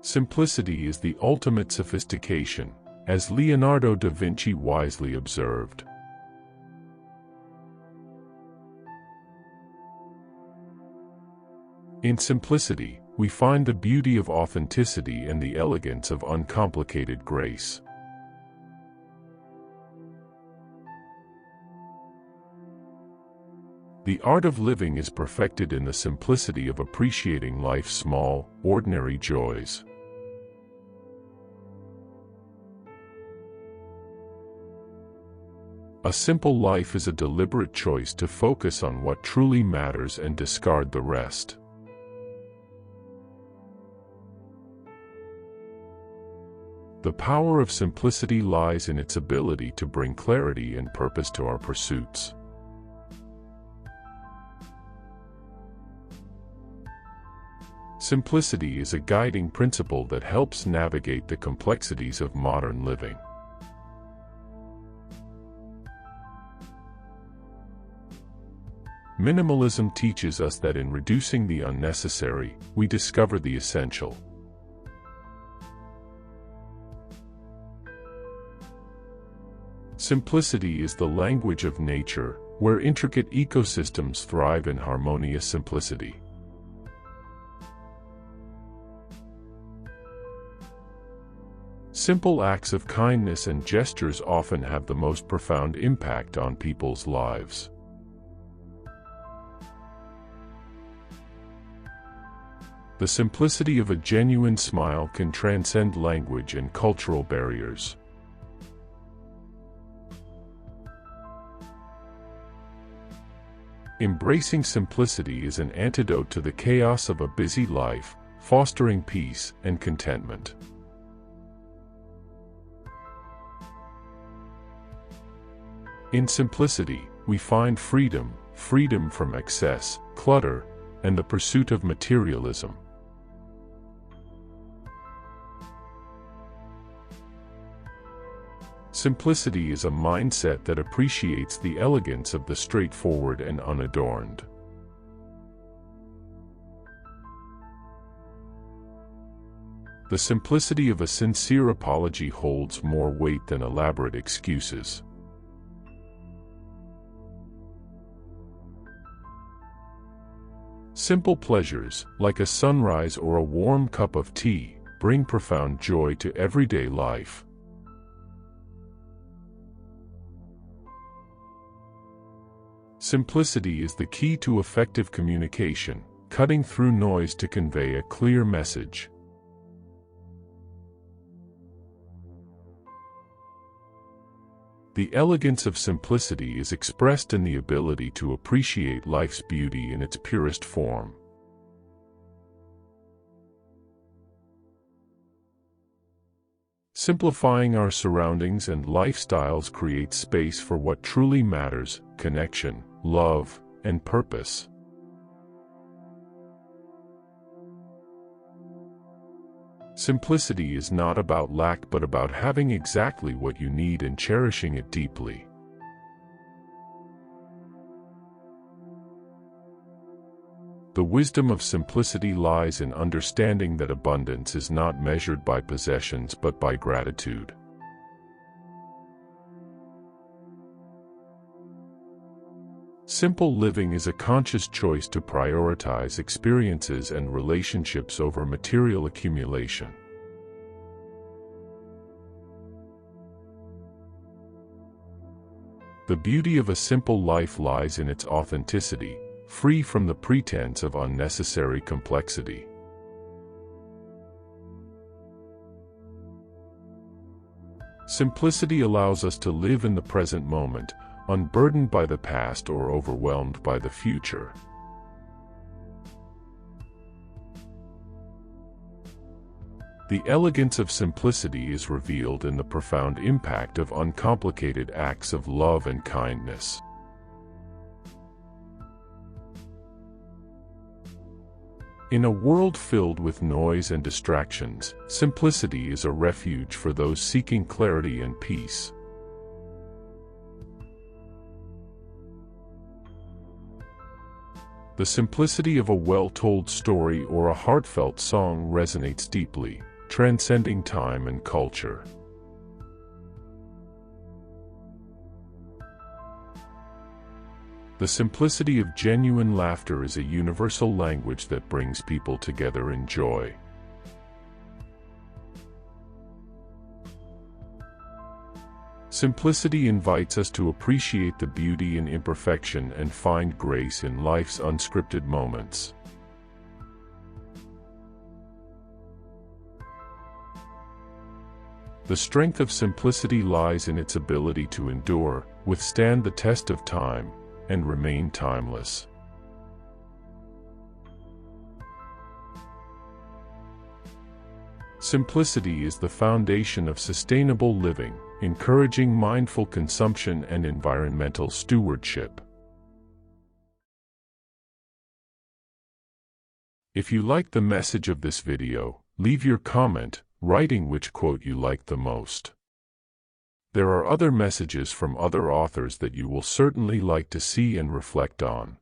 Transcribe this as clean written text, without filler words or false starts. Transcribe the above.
Simplicity is the ultimate sophistication, as Leonardo da Vinci wisely observed. In simplicity, we find the beauty of authenticity and the elegance of uncomplicated grace. The art of living is perfected in the simplicity of appreciating life's small, ordinary joys. A simple life is a deliberate choice to focus on what truly matters and discard the rest. The power of simplicity lies in its ability to bring clarity and purpose to our pursuits. Simplicity is a guiding principle that helps navigate the complexities of modern living. Minimalism teaches us that in reducing the unnecessary, we discover the essential. Simplicity is the language of nature, where intricate ecosystems thrive in harmonious simplicity. Simple acts of kindness and gestures often have the most profound impact on people's lives. The simplicity of a genuine smile can transcend language and cultural barriers. Embracing simplicity is an antidote to the chaos of a busy life, fostering peace and contentment. In simplicity, we find freedom, freedom from excess, clutter, and the pursuit of materialism. Simplicity is a mindset that appreciates the elegance of the straightforward and unadorned. The simplicity of a sincere apology holds more weight than elaborate excuses. Simple pleasures, like a sunrise or a warm cup of tea, bring profound joy to everyday life. Simplicity is the key to effective communication, cutting through noise to convey a clear message. The elegance of simplicity is expressed in the ability to appreciate life's beauty in its purest form. Simplifying our surroundings and lifestyles creates space for what truly matters: connection, love, and purpose. Simplicity is not about lack but about having exactly what you need and cherishing it deeply. The wisdom of simplicity lies in understanding that abundance is not measured by possessions but by gratitude. Simple living is a conscious choice to prioritize experiences and relationships over material accumulation. The beauty of a simple life lies in its authenticity, free from the pretense of unnecessary complexity. Simplicity allows us to live in the present moment, unburdened by the past or overwhelmed by the future. The elegance of simplicity is revealed in the profound impact of uncomplicated acts of love and kindness. In a world filled with noise and distractions, simplicity is a refuge for those seeking clarity and peace. The simplicity of a well-told story or a heartfelt song resonates deeply, transcending time and culture. The simplicity of genuine laughter is a universal language that brings people together in joy. Simplicity invites us to appreciate the beauty in imperfection and find grace in life's unscripted moments. The strength of simplicity lies in its ability to endure, withstand the test of time, and remain timeless. Simplicity is the foundation of sustainable living, encouraging mindful consumption and environmental stewardship. If you like the message of this video, leave your comment, writing which quote you like the most. There are other messages from other authors that you will certainly like to see and reflect on.